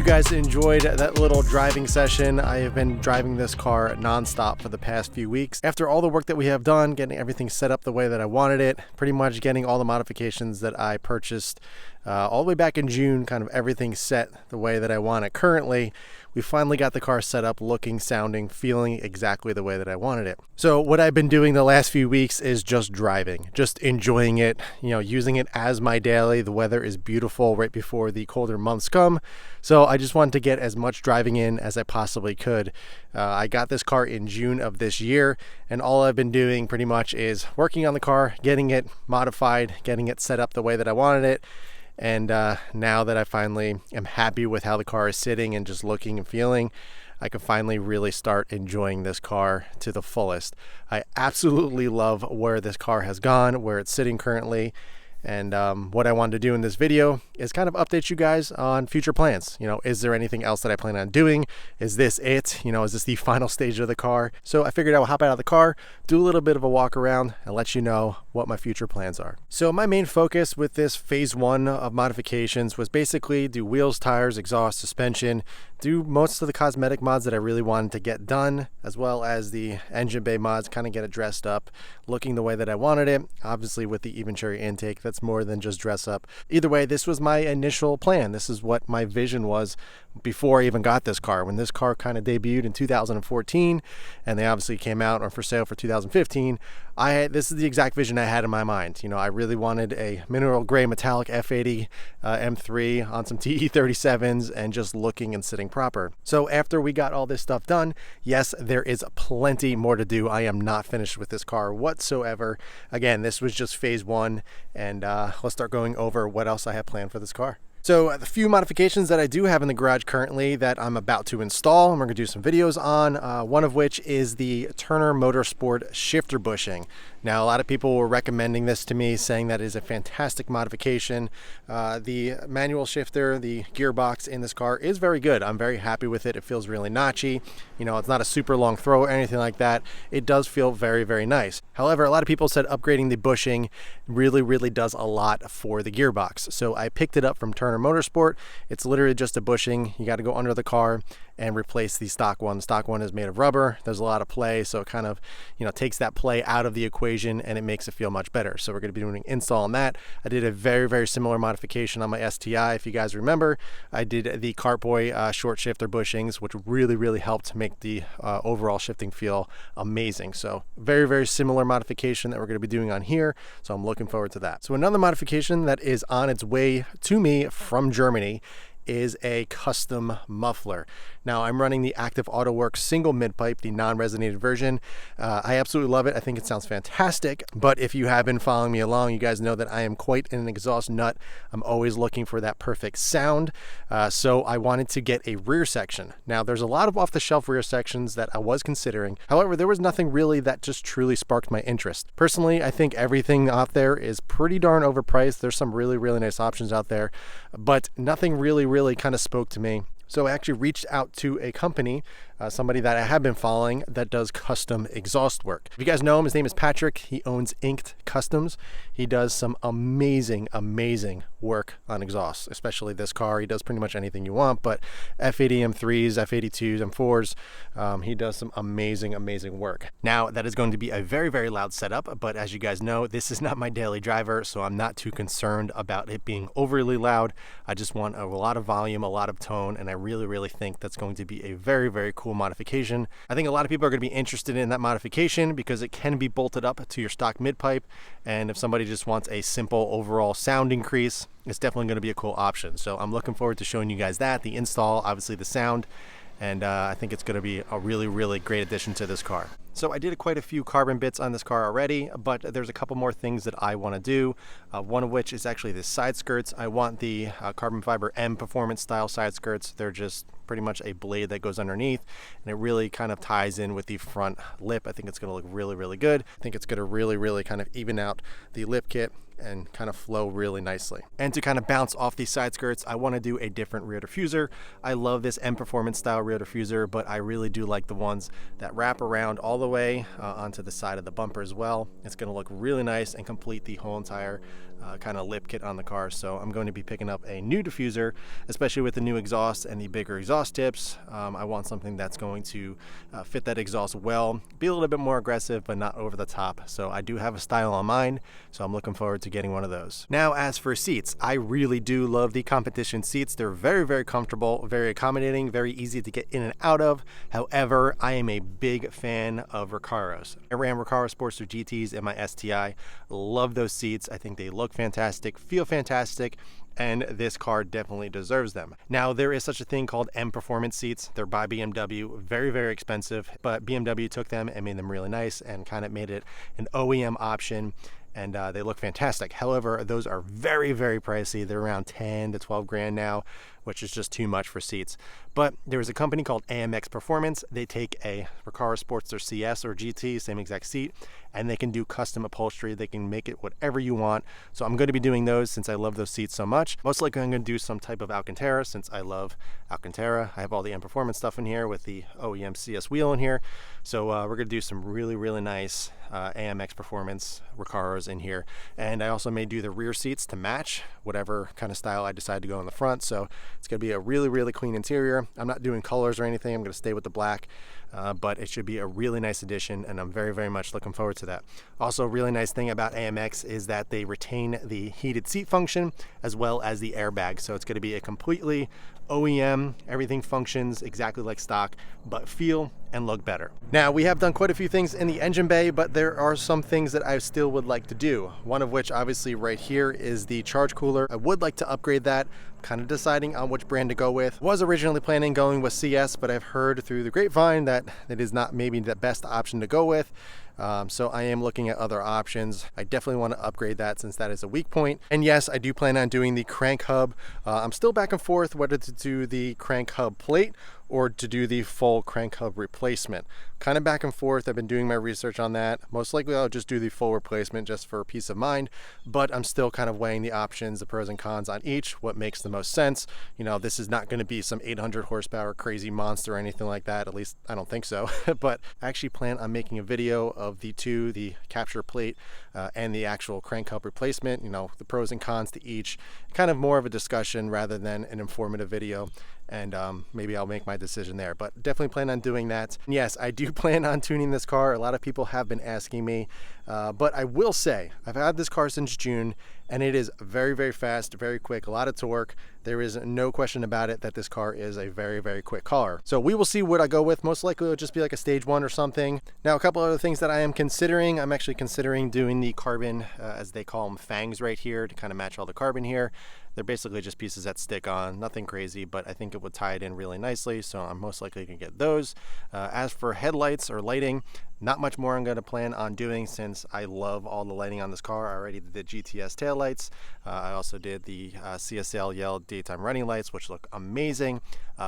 guys enjoyed that little driving session. I have been driving this car non-stop for the past few weeks. After all the work that we have done, getting everything set up the way that I wanted it, pretty much getting all the modifications that I purchased all the way back in June, kind of everything set the way that I want it currently, we finally got the car set up, looking, sounding, feeling exactly the way that I wanted it. So what I've been doing the last few weeks is just driving, just enjoying it, using it as my daily. The weather is beautiful right before the colder months come. So I just wanted to get as much driving in as I possibly could. I got this car in June of this year, and all I've been doing pretty much is working on the car, getting it modified, getting it set up the way that I wanted it. And now that I finally am happy with how the car is sitting and just looking and feeling, I can finally really start enjoying this car to the fullest. I absolutely love where this car has gone, where it's sitting currently. And what I wanted to do in this video is kind of update you guys on future plans. Is there anything else that I plan on doing? Is this it? Is this the final stage of the car? So I figured I would hop out of the car, do a little bit of a walk around, and let you know what my future plans are. So my main focus with this phase one of modifications was basically do wheels, tires, exhaust, suspension, do most of the cosmetic mods that I really wanted to get done, as well as the engine bay mods, kind of get it dressed up, looking the way that I wanted it. Obviously with the even cherry intake, that's more than just dress up. Either way, this was my initial plan. This is what my vision was before I even got this car. When this car kind of debuted in 2014, and they obviously came out or for sale for 2015, this is the exact vision I had in my mind. I really wanted a mineral gray metallic F80 M3 on some TE37s and just looking and sitting proper. So after we got all this stuff done, yes, there is plenty more to do. I am not finished with this car whatsoever. Again, this was just phase one, and let's start going over what else I have planned for this car. So the few modifications that I do have in the garage currently that I'm about to install, and we're going to do some videos on, one of which is the Turner Motorsport shifter bushing. Now, a lot of people were recommending this to me, saying that it is a fantastic modification. The manual shifter, the gearbox in this car is very good. I'm very happy with it. It feels really notchy. It's not a super long throw or anything like that. It does feel very, very nice. However, a lot of people said upgrading the bushing really, really does a lot for the gearbox. So I picked it up from Turner Motorsport. It's literally just a bushing. You got to go under the car and replace the stock one. The stock one is made of rubber. There's a lot of play, so it kind of takes that play out of the equation and it makes it feel much better. So we're going to be doing an install on that. I did a very, very similar modification on my STI. If you guys remember, I did the Cartboy short shifter bushings, which really, really helped make the overall shifting feel amazing. So very, very similar modification that we're going to be doing on here. So I'm looking forward to that. So another modification that is on its way to me from Germany is a custom muffler. Now I'm running the Active AutoWorks single mid-pipe, the non-resonated version. I absolutely love it. I think it sounds fantastic, but if you have been following me along, you guys know that I am quite an exhaust nut. I'm always looking for that perfect sound. So I wanted to get a rear section. Now there's a lot of off-the-shelf rear sections that I was considering. However, there was nothing really that just truly sparked my interest. Personally, I think everything out there is pretty darn overpriced. There's some really, really nice options out there, but nothing really kind of spoke to me. So I actually reached out to a company, somebody that I have been following that does custom exhaust work. If you guys know him, his name is Patrick. He owns Inked Customs. He does some amazing work on exhausts, especially this car. He does pretty much anything you want, but F80 M3s, F82s, M4s, he does some amazing work. Now, that is going to be a very, very loud setup, but as you guys know, this is not my daily driver, so I'm not too concerned about it being overly loud. I just want a lot of volume, a lot of tone, and I really think that's going to be a very, very cool modification. I think a lot of people are going to be interested in that modification because it can be bolted up to your stock mid-pipe, and if somebody just wants a simple overall sound increase, it's definitely going to be a cool option. So I'm looking forward to showing you guys that, the install, obviously the sound, and I think it's going to be a really great addition to this car. So I did quite a few carbon bits on this car already, but there's a couple more things that I want to do. One of which is actually the side skirts. I want the carbon fiber M performance style side skirts. They're just pretty much a blade that goes underneath, and it really kind of ties in with the front lip. I think it's going to look really, really good. I think it's going to really kind of even out the lip kit and kind of flow really nicely. And to kind of bounce off these side skirts, I want to do a different rear diffuser. I love this M Performance style rear diffuser, but I really do like the ones that wrap around all the way onto the side of the bumper as well. It's going to look really nice and complete the whole entire kind of lip kit on the car. So I'm going to be picking up a new diffuser, especially with the new exhaust and the bigger exhaust tips. I want something that's going to fit that exhaust well, be a little bit more aggressive, but not over the top. So I do have a style on mine, so I'm looking forward to getting one of those. Now, as for seats, I really do love the competition seats. They're very comfortable, very accommodating, very easy to get in and out of. However, I am a big fan of Recaros. I ran Recaro Sportster GTs in my STI. Love those seats. I think they look fantastic, feel fantastic, and this car definitely deserves them. Now, there is such a thing called M Performance seats. They're by BMW, very expensive, but BMW took them and made them really nice and kind of made it an OEM option, and they look fantastic. However, those are very pricey. They're around 10 to 12 grand now, which is just too much for seats. But there's a company called AMX Performance. They take a Recaro Sportster CS or GT, same exact seat, and they can do custom upholstery. They can make it whatever you want. So I'm going to be doing those since I love those seats so much. Most likely I'm going to do some type of Alcantara since I love Alcantara. I have all the M Performance stuff in here with the OEM CS wheel in here. So we're going to do some really nice AMX Performance Recaros in here. And I also may do the rear seats to match whatever kind of style I decide to go in the front. So it's going to be a really clean interior. I'm not doing colors or anything. I'm going to stay with the black, but it should be a really nice addition, and I'm very much looking forward to that. Also, a really nice thing about AMX is that they retain the heated seat function as well as the airbag. So it's going to be a completely OEM, everything functions exactly like stock, but feel and look better. Now, we have done quite a few things in the engine bay, but there are some things that I still would like to do. One of which, obviously right here, is the charge cooler. I would like to upgrade that. Kind of deciding on which brand to go with. Was originally planning going with CS, but I've heard through the grapevine that it is not maybe the best option to go with. So I am looking at other options. I definitely want to upgrade that since that is a weak point. And yes, I do plan on doing the crank hub. I'm still back and forth whether to do the crank hub plate or to do the full crank hub replacement. Kind of back and forth. I've been doing my research on that. Most likely I'll just do the full replacement just for peace of mind, but I'm still kind of weighing the options, the pros and cons on each, what makes the most sense. You know, this is not going to be some 800 horsepower crazy monster or anything like that. At least I don't think so. But I actually plan on making a video of the two, the capture plate and the actual crank hub replacement, you know, the pros and cons to each, kind of more of a discussion rather than an informative video. And maybe I'll make my decision there, but definitely plan on doing that. And yes, I do plan on tuning this car. A lot of people have been asking me, but I will say I've had this car since June, and it is very fast, very quick, a lot of torque. There is no question about it that this car is a very quick car. So we will see what I go with. Most likely it'll just be like a stage 1 or something. Now, a couple other things that I am considering. I'm actually considering doing the carbon, as they call them, fangs right here to kind of match all the carbon here. They're basically just pieces that stick on, nothing crazy, but I think it would tie it in really nicely, so I'm most likely going to get those. As for headlights or lighting, not much more I'm going to plan on doing since I love all the lighting on this car. I already did the GTS taillights. I also did the CSL Yell daytime running lights, which look amazing.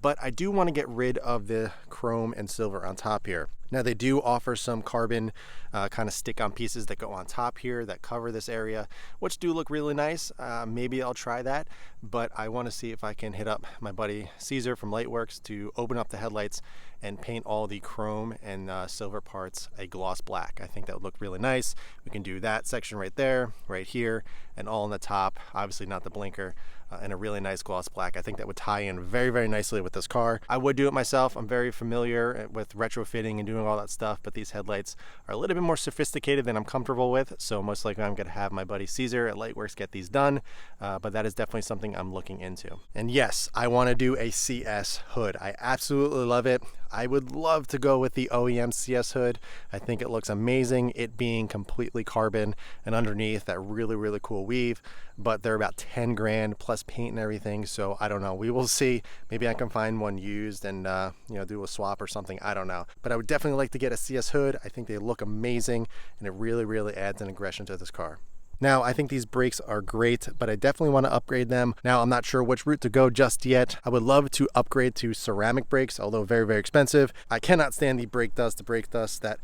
But I do want to get rid of the chrome and silver on top here. Now, they do offer some carbon kind of stick-on pieces that go on top here that cover this area, which do look really nice. Maybe I'll try that, but I want to see if I can hit up my buddy Caesar from Lightworks to open up the headlights and paint all the chrome and silver parts a gloss black. I think that would look really nice. We can do that section right there, right here, and all on the top, obviously not the blinker, and a really nice gloss black. I think that would tie in very nicely with this car. I would do it myself. I'm very familiar with retrofitting and doing all that stuff, but these headlights are a little bit more sophisticated than I'm comfortable with, so most likely I'm going to have my buddy Caesar at Lightworks get these done, but that is definitely something I'm looking into. And yes, I want to do a CS hood. I absolutely love it. I would love to go with the OEM CS hood. I think it looks amazing, it being completely carbon and underneath that really cool weave, but they're about 10 grand plus paint and everything, so I don't know. We will see. Maybe I can find one used and you know, do a swap or something. I don't know, but I would definitely like to get a CS hood. I think they look amazing, and it really adds an aggression to this car. Now, I think these brakes are great, but I definitely want to upgrade them. Now, I'm not sure which route to go just yet. I would love to upgrade to ceramic brakes, although very, very expensive. I cannot stand the brake dust. The brake dust that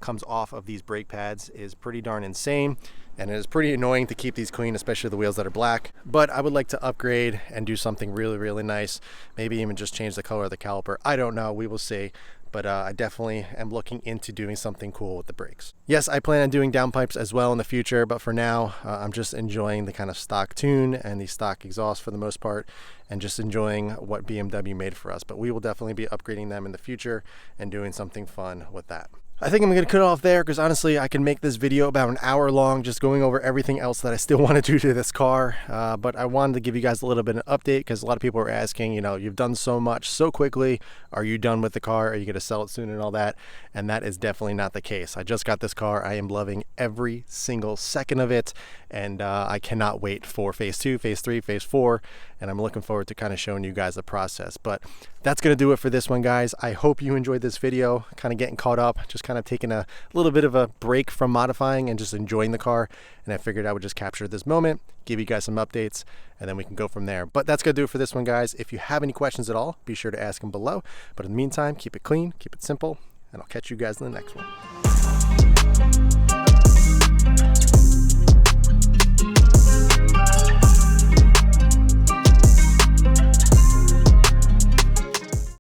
comes off of these brake pads is pretty darn insane, and it is pretty annoying to keep these clean, especially the wheels that are black. But I would like to upgrade and do something really, really nice. Maybe even just change the color of the caliper. I don't know, we will see. But I definitely am looking into doing something cool with the brakes. Yes, I plan on doing downpipes as well in the future, but for now, I'm just enjoying the kind of stock tune and the stock exhaust for the most part, and just enjoying what BMW made for us. But we will definitely be upgrading them in the future and doing something fun with that. I think I'm going to cut it off there because honestly, I can make this video about an hour long just going over everything else that I still want to do to this car. But I wanted to give you guys a little bit of an update because a lot of people are asking, you know, you've done so much so quickly. Are you done with the car? Are you going to sell it soon and all that? And that is definitely not the case. I just got this car. I am loving every single second of it. And I cannot wait for phase 2, phase 3, phase 4. And I'm looking forward to kind of showing you guys the process. But that's going to do it for this one, guys. I hope you enjoyed this video, kind of getting caught up, just kind of taking a little bit of a break from modifying and just enjoying the car. And I figured I would just capture this moment, give you guys some updates, and then we can go from there. But that's going to do it for this one, guys. If you have any questions at all, be sure to ask them below. But in the meantime, keep it clean, keep it simple, and I'll catch you guys in the next one.